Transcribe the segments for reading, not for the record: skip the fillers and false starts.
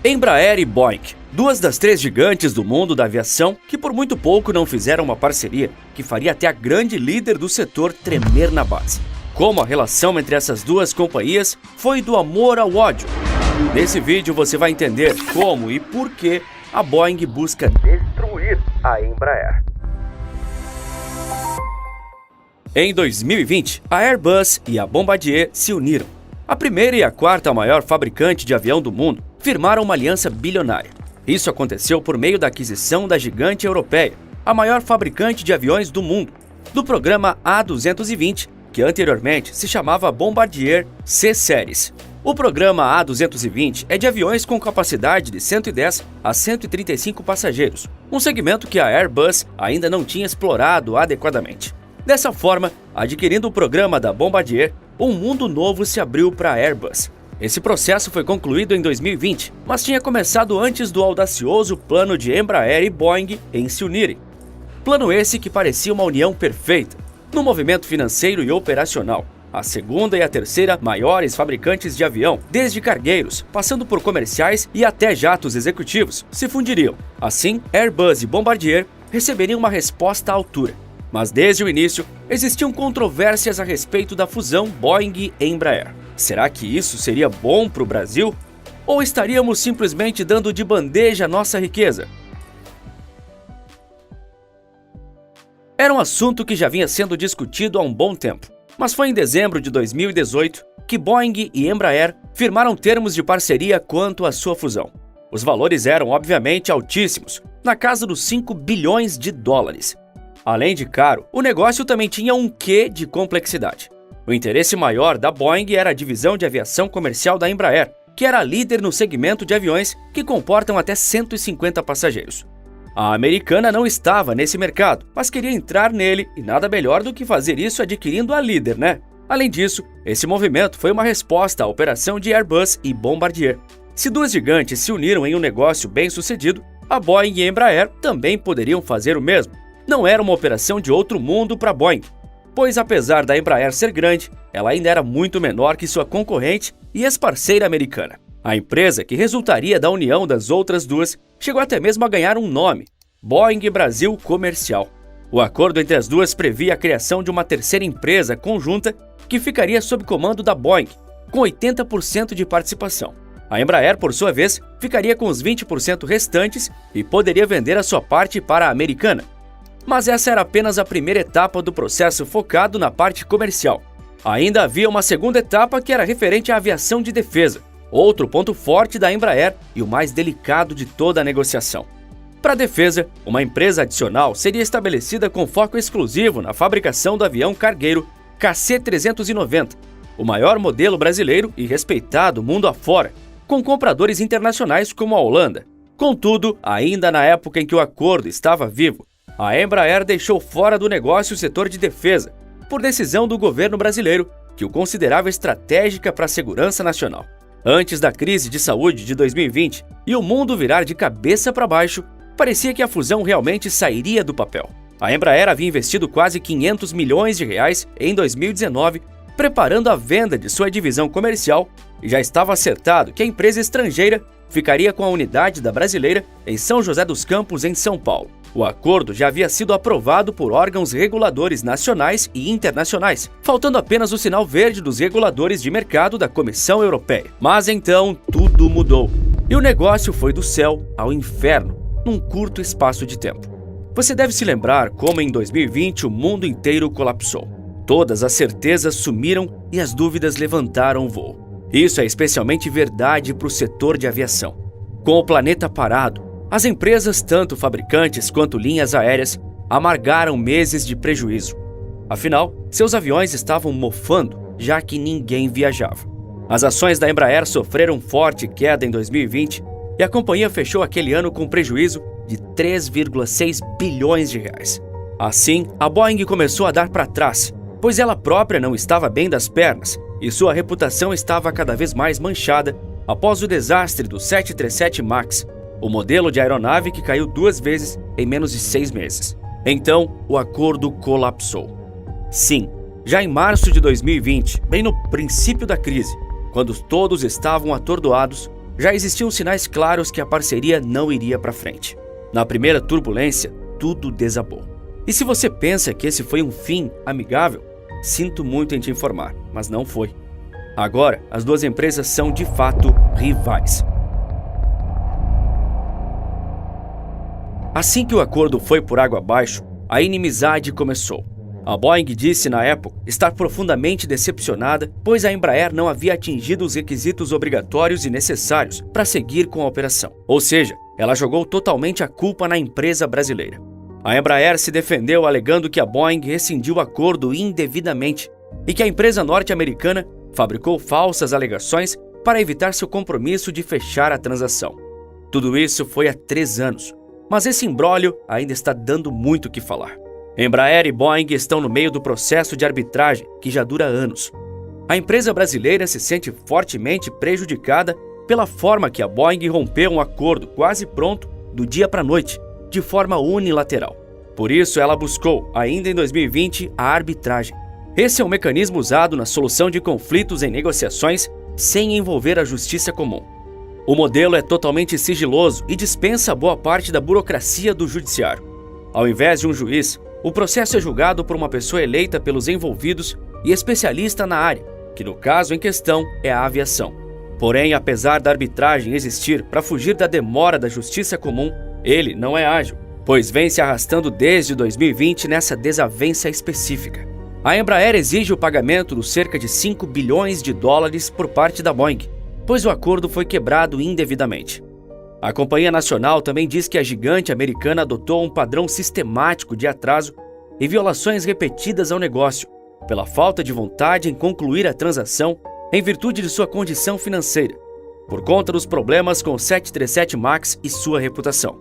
Embraer e Boeing, duas das três gigantes do mundo da aviação que por muito pouco não fizeram uma parceria que faria até a grande líder do setor tremer na base. Como a relação entre essas duas companhias foi do amor ao ódio. Nesse vídeo você vai entender como e por que a Boeing busca destruir a Embraer. Em 2020, a Airbus e a Bombardier se uniram. A primeira e a quarta maior fabricante de avião do mundo firmaram uma aliança bilionária. Isso aconteceu por meio da aquisição da gigante europeia, a maior fabricante de aviões do mundo, do programa A220, que anteriormente se chamava Bombardier C-Series. O programa A220 é de aviões com capacidade de 110 a 135 passageiros, um segmento que a Airbus ainda não tinha explorado adequadamente. Dessa forma, adquirindo o programa da Bombardier, um mundo novo se abriu para a Airbus. Esse processo foi concluído em 2020, mas tinha começado antes do audacioso plano de Embraer e Boeing em se unirem. Plano esse que parecia uma união perfeita, no movimento financeiro e operacional. A segunda e a terceira maiores fabricantes de avião, desde cargueiros, passando por comerciais e até jatos executivos, se fundiriam. Assim, Airbus e Bombardier receberiam uma resposta à altura. Mas desde o início, existiam controvérsias a respeito da fusão Boeing e Embraer. Será que isso seria bom para o Brasil? Ou estaríamos simplesmente dando de bandeja a nossa riqueza? Era um assunto que já vinha sendo discutido há um bom tempo, mas foi em dezembro de 2018 que Boeing e Embraer firmaram termos de parceria quanto à sua fusão. Os valores eram obviamente altíssimos, na casa dos 5 bilhões de dólares. Além de caro, o negócio também tinha um quê de complexidade. O interesse maior da Boeing era a divisão de aviação comercial da Embraer, que era líder no segmento de aviões que comportam até 150 passageiros. A americana não estava nesse mercado, mas queria entrar nele e nada melhor do que fazer isso adquirindo a líder, né? Além disso, esse movimento foi uma resposta à operação de Airbus e Bombardier. Se duas gigantes se uniram em um negócio bem-sucedido, a Boeing e a Embraer também poderiam fazer o mesmo. Não era uma operação de outro mundo para a Boeing, pois apesar da Embraer ser grande, ela ainda era muito menor que sua concorrente e ex-parceira americana. A empresa, que resultaria da união das outras duas, chegou até mesmo a ganhar um nome: Boeing Brasil Comercial. O acordo entre as duas previa a criação de uma terceira empresa conjunta que ficaria sob comando da Boeing, com 80% de participação. A Embraer, por sua vez, ficaria com os 20% restantes e poderia vender a sua parte para a americana. Mas essa era apenas a primeira etapa do processo focado na parte comercial. Ainda havia uma segunda etapa que era referente à aviação de defesa, outro ponto forte da Embraer e o mais delicado de toda a negociação. Para a defesa, uma empresa adicional seria estabelecida com foco exclusivo na fabricação do avião cargueiro KC-390, o maior modelo brasileiro e respeitado mundo afora, com compradores internacionais como a Holanda. Contudo, ainda na época em que o acordo estava vivo, a Embraer deixou fora do negócio o setor de defesa, por decisão do governo brasileiro, que o considerava estratégica para a segurança nacional. Antes da crise de saúde de 2020 e o mundo virar de cabeça para baixo, parecia que a fusão realmente sairia do papel. A Embraer havia investido quase 500 milhões de reais em 2019, preparando a venda de sua divisão comercial, e já estava acertado que a empresa estrangeira ficaria com a unidade da brasileira em São José dos Campos, em São Paulo. O acordo já havia sido aprovado por órgãos reguladores nacionais e internacionais, faltando apenas o sinal verde dos reguladores de mercado da Comissão Europeia. Mas então tudo mudou, e o negócio foi do céu ao inferno, num curto espaço de tempo. Você deve se lembrar como em 2020 o mundo inteiro colapsou. Todas as certezas sumiram e as dúvidas levantaram o voo. Isso é especialmente verdade para o setor de aviação. Com o planeta parado, as empresas, tanto fabricantes quanto linhas aéreas, amargaram meses de prejuízo. Afinal, seus aviões estavam mofando, já que ninguém viajava. As ações da Embraer sofreram forte queda em 2020 e a companhia fechou aquele ano com prejuízo de 3,6 bilhões de reais. Assim, a Boeing começou a dar para trás, pois ela própria não estava bem das pernas e sua reputação estava cada vez mais manchada após o desastre do 737 MAX, o modelo de aeronave que caiu 2 vezes em menos de 6 meses. Então, o acordo colapsou. Sim, já em março de 2020, bem no princípio da crise, quando todos estavam atordoados, já existiam sinais claros que a parceria não iria para frente. Na primeira turbulência, tudo desabou. E se você pensa que esse foi um fim amigável, sinto muito em te informar, mas não foi. Agora, as duas empresas são de fato rivais. Assim que o acordo foi por água abaixo, a inimizade começou. A Boeing disse na época estar profundamente decepcionada, pois a Embraer não havia atingido os requisitos obrigatórios e necessários para seguir com a operação. Ou seja, ela jogou totalmente a culpa na empresa brasileira. A Embraer se defendeu alegando que a Boeing rescindiu o acordo indevidamente e que a empresa norte-americana fabricou falsas alegações para evitar seu compromisso de fechar a transação. Tudo isso foi há 3 anos, mas esse imbróglio ainda está dando muito o que falar. Embraer e Boeing estão no meio do processo de arbitragem, que já dura anos. A empresa brasileira se sente fortemente prejudicada pela forma que a Boeing rompeu um acordo quase pronto do dia para a noite, de forma unilateral. Por isso, ela buscou, ainda em 2020, a arbitragem. Esse é um mecanismo usado na solução de conflitos em negociações sem envolver a justiça comum. O modelo é totalmente sigiloso e dispensa boa parte da burocracia do judiciário. Ao invés de um juiz, o processo é julgado por uma pessoa eleita pelos envolvidos e especialista na área, que no caso em questão é a aviação. Porém, apesar da arbitragem existir para fugir da demora da justiça comum, ele não é ágil, pois vem se arrastando desde 2020 nessa desavença específica. A Embraer exige o pagamento dos cerca de 5 bilhões de dólares por parte da Boeing, pois o acordo foi quebrado indevidamente. A companhia nacional também diz que a gigante americana adotou um padrão sistemático de atraso e violações repetidas ao negócio, pela falta de vontade em concluir a transação em virtude de sua condição financeira, por conta dos problemas com o 737 MAX e sua reputação.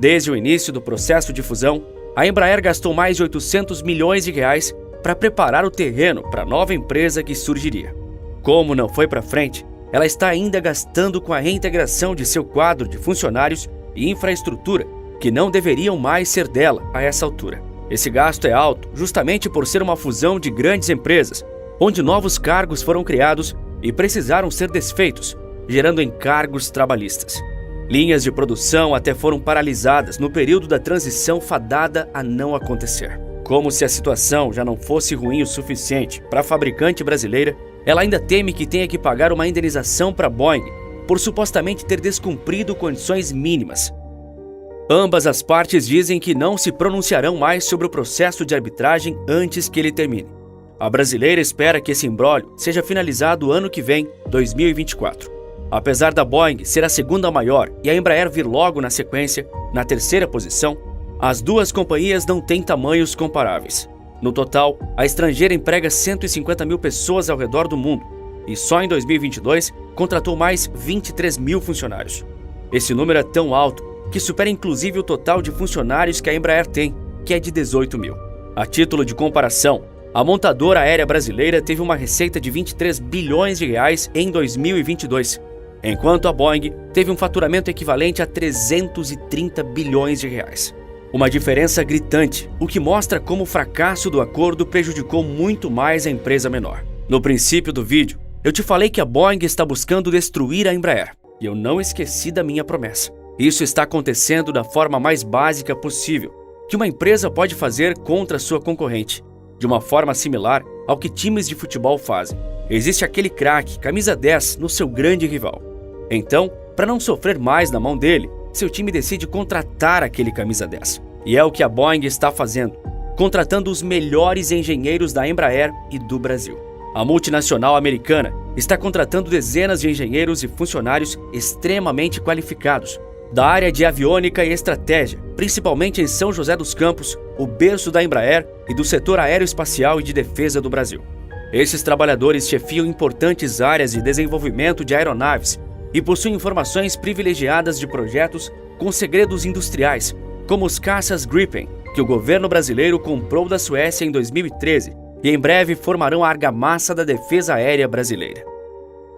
Desde o início do processo de fusão, a Embraer gastou mais de 800 milhões de reais para preparar o terreno para a nova empresa que surgiria. Como não foi para frente, ela está ainda gastando com a reintegração de seu quadro de funcionários e infraestrutura, que não deveriam mais ser dela a essa altura. Esse gasto é alto justamente por ser uma fusão de grandes empresas, onde novos cargos foram criados e precisaram ser desfeitos, gerando encargos trabalhistas. Linhas de produção até foram paralisadas no período da transição fadada a não acontecer. Como se a situação já não fosse ruim o suficiente para a fabricante brasileira, ela ainda teme que tenha que pagar uma indenização para a Boeing por supostamente ter descumprido condições mínimas. Ambas as partes dizem que não se pronunciarão mais sobre o processo de arbitragem antes que ele termine. A brasileira espera que esse imbróglio seja finalizado ano que vem, 2024. Apesar da Boeing ser a segunda maior e a Embraer vir logo na sequência, na terceira posição, as duas companhias não têm tamanhos comparáveis. No total, a estrangeira emprega 150 mil pessoas ao redor do mundo e só em 2022 contratou mais 23 mil funcionários. Esse número é tão alto que supera inclusive o total de funcionários que a Embraer tem, que é de 18 mil. A título de comparação, a montadora aérea brasileira teve uma receita de 23 bilhões de reais em 2022, enquanto a Boeing teve um faturamento equivalente a 330 bilhões de reais. Uma diferença gritante, o que mostra como o fracasso do acordo prejudicou muito mais a empresa menor. No princípio do vídeo, eu te falei que a Boeing está buscando destruir a Embraer, e eu não esqueci da minha promessa. Isso está acontecendo da forma mais básica possível, que uma empresa pode fazer contra sua concorrente, de uma forma similar ao que times de futebol fazem. Existe aquele craque, camisa 10, no seu grande rival. Então, para não sofrer mais na mão dele, seu time decide contratar aquele camisa 10. E é o que a Boeing está fazendo, contratando os melhores engenheiros da Embraer e do Brasil. A multinacional americana está contratando dezenas de engenheiros e funcionários extremamente qualificados, da área de aviônica e estratégia, principalmente em São José dos Campos, o berço da Embraer e do setor aeroespacial e de defesa do Brasil. Esses trabalhadores chefiam importantes áreas de desenvolvimento de aeronaves e possuem informações privilegiadas de projetos com segredos industriais, como os caças Gripen, que o governo brasileiro comprou da Suécia em 2013 e em breve formarão a argamassa da defesa aérea brasileira.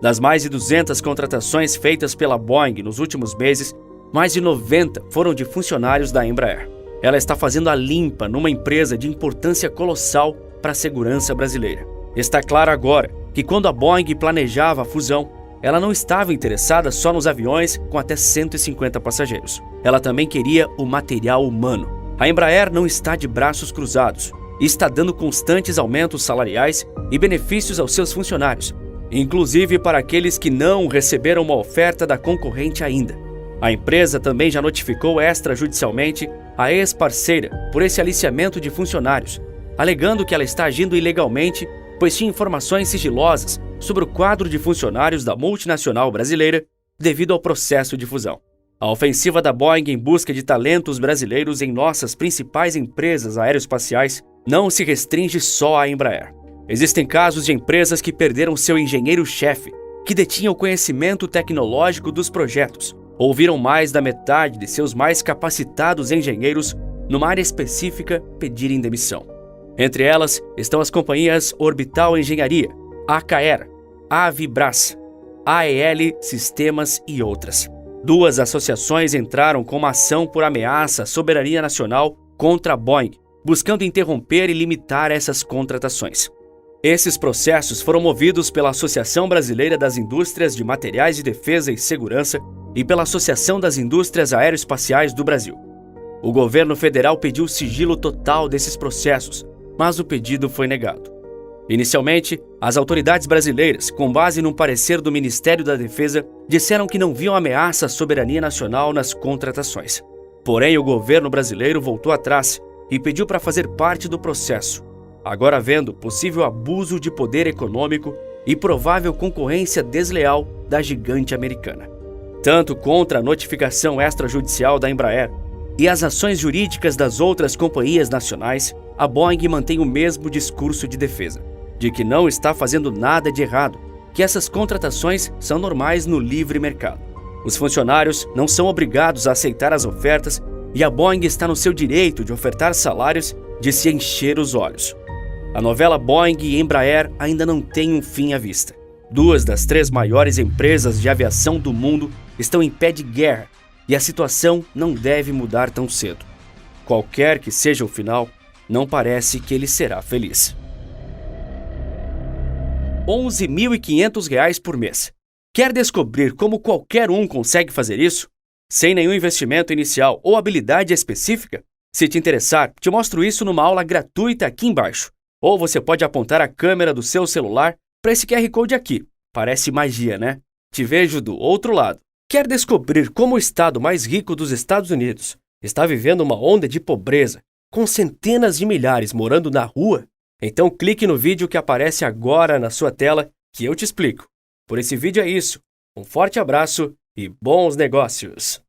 Das mais de 200 contratações feitas pela Boeing nos últimos meses, mais de 90 foram de funcionários da Embraer. Ela está fazendo a limpa numa empresa de importância colossal para a segurança brasileira. Está claro agora que quando a Boeing planejava a fusão, ela não estava interessada só nos aviões com até 150 passageiros. Ela também queria o material humano. A Embraer não está de braços cruzados e está dando constantes aumentos salariais e benefícios aos seus funcionários, inclusive para aqueles que não receberam uma oferta da concorrente ainda. A empresa também já notificou extrajudicialmente a ex-parceira por esse aliciamento de funcionários, alegando que ela está agindo ilegalmente, pois tinha informações sigilosas sobre o quadro de funcionários da multinacional brasileira devido ao processo de fusão. A ofensiva da Boeing em busca de talentos brasileiros em nossas principais empresas aeroespaciais não se restringe só à Embraer. Existem casos de empresas que perderam seu engenheiro-chefe, que detinha o conhecimento tecnológico dos projetos, ou viram mais da metade de seus mais capacitados engenheiros numa área específica pedirem demissão. Entre elas estão as companhias Orbital Engenharia, AKR, Avibras, AEL Sistemas e outras. 2 associações entraram com uma ação por ameaça à soberania nacional contra a Boeing, buscando interromper e limitar essas contratações. Esses processos foram movidos pela Associação Brasileira das Indústrias de Materiais de Defesa e Segurança e pela Associação das Indústrias Aeroespaciais do Brasil. O governo federal pediu sigilo total desses processos, mas o pedido foi negado. Inicialmente, as autoridades brasileiras, com base num parecer do Ministério da Defesa, disseram que não viam ameaça à soberania nacional nas contratações. Porém, o governo brasileiro voltou atrás e pediu para fazer parte do processo, agora vendo possível abuso de poder econômico e provável concorrência desleal da gigante americana. Tanto contra a notificação extrajudicial da Embraer e as ações jurídicas das outras companhias nacionais, a Boeing mantém o mesmo discurso de defesa, de que não está fazendo nada de errado, que essas contratações são normais no livre mercado. Os funcionários não são obrigados a aceitar as ofertas e a Boeing está no seu direito de ofertar salários de se encher os olhos. A novela Boeing e Embraer ainda não tem um fim à vista. 2 das 3 maiores empresas de aviação do mundo estão em pé de guerra e a situação não deve mudar tão cedo. Qualquer que seja o final, não parece que ele será feliz. R$ 11.500 por mês. Quer descobrir como qualquer um consegue fazer isso? Sem nenhum investimento inicial ou habilidade específica? Se te interessar, te mostro isso numa aula gratuita aqui embaixo. Ou você pode apontar a câmera do seu celular para esse QR Code aqui. Parece magia, né? Te vejo do outro lado. Quer descobrir como o estado mais rico dos Estados Unidos está vivendo uma onda de pobreza, com centenas de milhares morando na rua? Então clique no vídeo que aparece agora na sua tela que eu te explico. Por esse vídeo é isso. Um forte abraço e bons negócios!